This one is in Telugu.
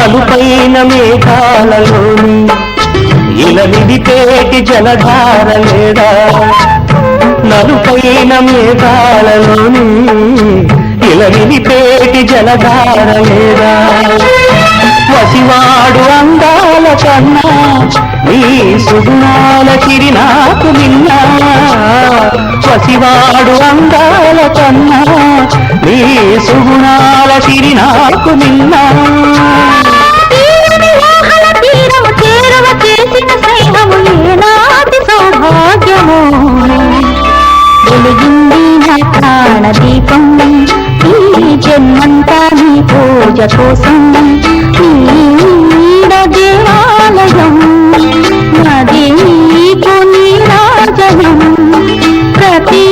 నలుపైన మేఘాలలోని ఇలా నిడిపేటి జలధారలేదా నలుపైన మేఘాలలోని ఇలా నిడిపేటి జలధారలేదా వసివాడు అందాల కన్నా నీ సుగుణాల చిరినాకు నిన్నా వసివాడు అందాల కన్నా నీ సుగుణాల చిరినాకు నిన్నా దీపం ఈ జన్మంతా నీ పూజ కోసం దేవాలయం నది నీరాజనం ప్రతి